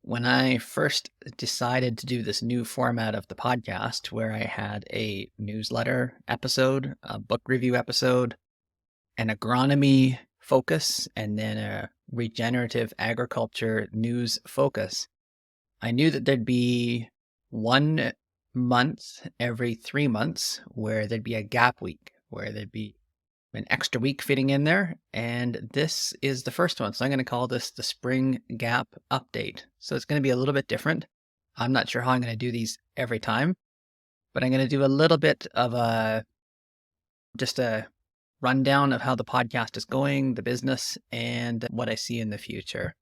When I first decided to do this new format of the podcast, where I had a newsletter episode, a book review episode, an agronomy focus, and then a regenerative agriculture news focus, I knew that there'd be 1 month every 3 months where there'd be a gap week, where there'd be an extra week fitting in there. And this is the first one. So I'm going to call this the Spring Gap Update. So it's going to be a little bit different. I'm not sure how I'm going to do these every time, but I'm going to do a little bit of just a rundown of how the podcast is going, the business, and what I see in the future.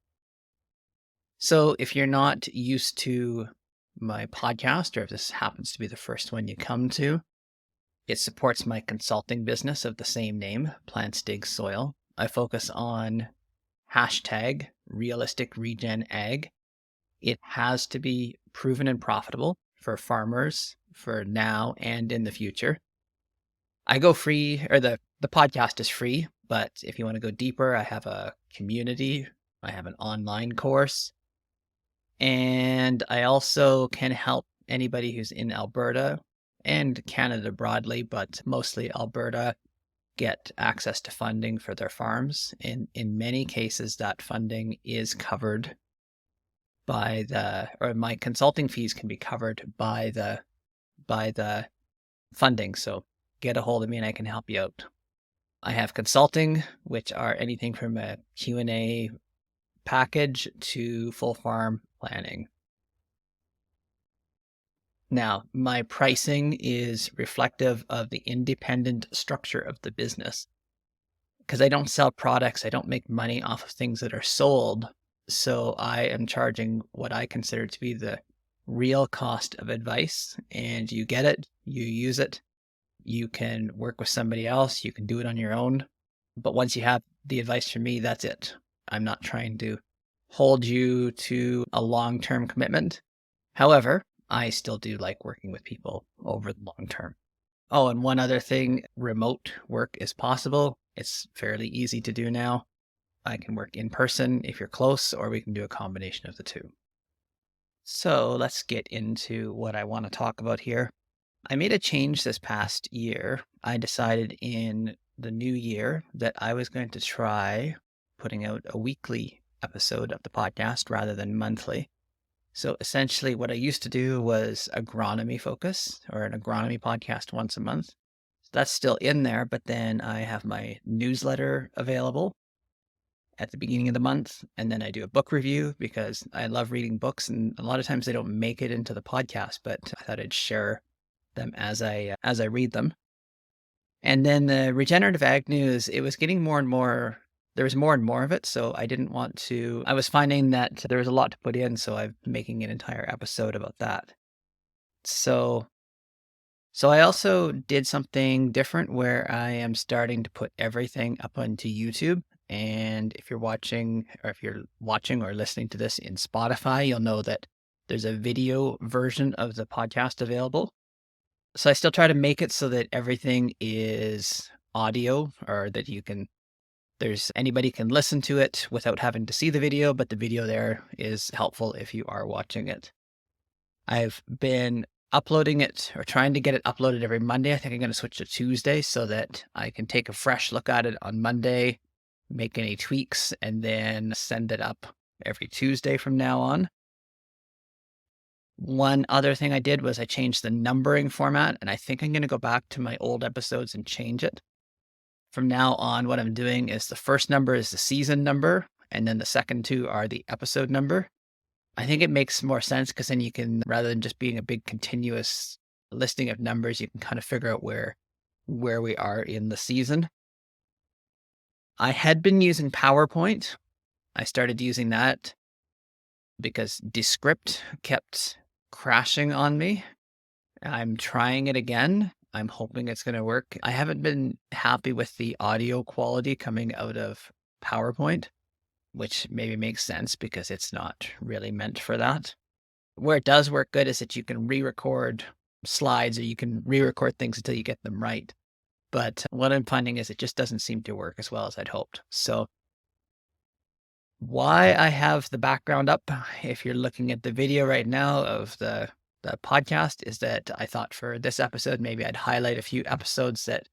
So if you're not used to my podcast, or if this happens to be the first one you come to, it supports my consulting business of the same name, Plants Dig Soil. I focus on hashtag realistic regen ag. It has to be proven and profitable for farmers for now and in the future. I go free, or the podcast is free, but if you want to go deeper, I have a community. I have an online course. And I also can help anybody who's in Alberta and Canada broadly, but mostly Alberta, get access to funding for their farms. In many cases, that funding is covered by or my consulting fees can be covered by the funding. So get a hold of me and I can help you out. I have consulting, which are anything from a Q&A package to full farm planning. Now, my pricing is reflective of the independent structure of the business. Because I don't sell products, I don't make money off of things that are sold. So I am charging what I consider to be the real cost of advice. And you get it, you use it, you can work with somebody else, you can do it on your own. But once you have the advice from me, that's it. I'm not trying to hold you to a long-term commitment. However, I still do like working with people over the long term. Oh, and one other thing, remote work is possible. It's fairly easy to do now. I can work in person if you're close, or we can do a combination of the two. So let's get into what I want to talk about here. I made a change this past year. I decided in the new year that I was going to try putting out a weekly episode of the podcast rather than monthly. So essentially what I used to do was agronomy focus, or an agronomy podcast once a month. That's still in there, but then I have my newsletter available at the beginning of the month. And then I do a book review because I love reading books, and a lot of times they don't make it into the podcast, but I thought I'd share them as I read them. And then the regenerative ag news, it was getting more and more, there was more and more of it. So I didn't want to, I was finding that there was a lot to put in. So I'm making an entire episode about that. So I also did something different where I am starting to put everything up onto YouTube. And if you're watching or listening to this in Spotify, you'll know that there's a video version of the podcast available. So I still try to make it so that everything is audio, or that anybody can listen to it without having to see the video, but the video there is helpful if you are watching it. I've been uploading it, or trying to get it uploaded, every Monday. I think I'm going to switch to Tuesday so that I can take a fresh look at it on Monday, make any tweaks, and then send it up every Tuesday from now on. One other thing I did was I changed the numbering format, and I think I'm going to go back to my old episodes and change it. From now on, what I'm doing is the first number is the season number, and then the second two are the episode number. I think it makes more sense because then you can, rather than just being a big continuous listing of numbers, you can kind of figure out where we are in the season. I had been using PowerPoint. I started using that because Descript kept crashing on me. I'm trying it again. I'm hoping it's going to work. I haven't been happy with the audio quality coming out of PowerPoint, which maybe makes sense because it's not really meant for that. Where it does work good is that you can re-record slides, or you can re-record things until you get them right. But what I'm finding is it just doesn't seem to work as well as I'd hoped. So Why I have the background up, if you're looking at the video right now of the podcast, is that I thought for this episode, maybe I'd highlight a few episodes that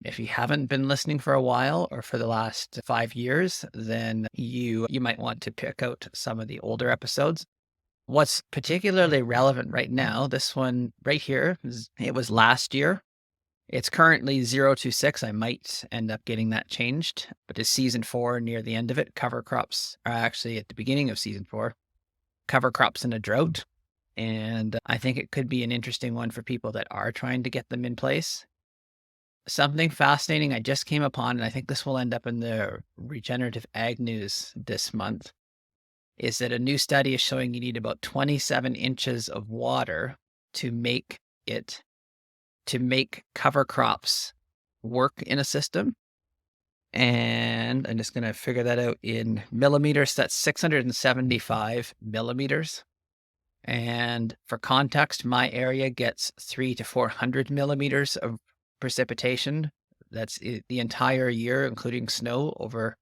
if you haven't been listening for a while or for the last 5 years, then you might want to pick out some of the older episodes. What's particularly relevant right now, this one right here, it was last year. It's currently 0 to 6. I might end up getting that changed, but it's season 4 near the end of it. Cover crops are actually at the beginning of season 4. Cover crops in a drought. And I think it could be an interesting one for people that are trying to get them in place. Something fascinating I just came upon, and I think this will end up in the Regenerative Ag News this month, is that a new study is showing you need about 27 inches of water to make cover crops work in a system. And I'm just going to figure that out in millimeters. That's 675 millimeters. And for context, my area gets 300 to 400 millimeters of precipitation. That's the entire year, including snow over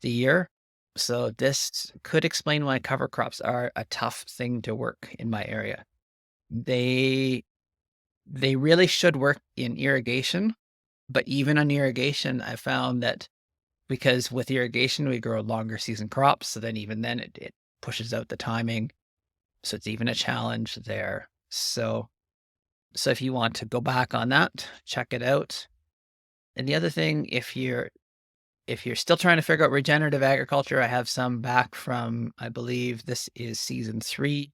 the year. So this could explain why cover crops are a tough thing to work in my area. They really should work in irrigation, but even on irrigation, I found that because with irrigation, we grow longer season crops, so then even then it pushes out the timing. So it's even a challenge there. So if you want to go back on that, check it out. And the other thing, if you're still trying to figure out regenerative agriculture, I have some back from, I believe this is season 3.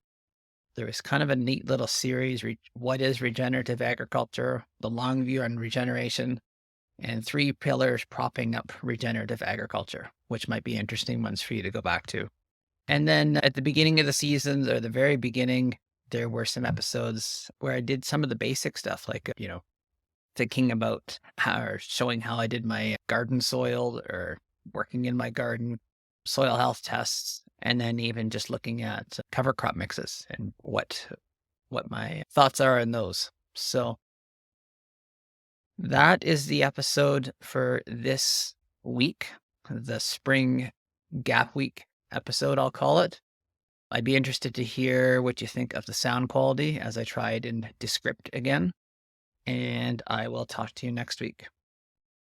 There was kind of a neat little series, what is regenerative agriculture, the long view on regeneration, and 3 pillars propping up regenerative agriculture, which might be interesting ones for you to go back to. And then at the beginning of the season, or the very beginning, there were some episodes where I did some of the basic stuff, like, thinking about or showing how I did my garden soil or working in my garden, soil health tests, and then even just looking at cover crop mixes and what my thoughts are on those. So that is the episode for this week, the spring gap week episode, I'll call it. I'd be interested to hear what you think of the sound quality as I try it in Descript again. And I will talk to you next week.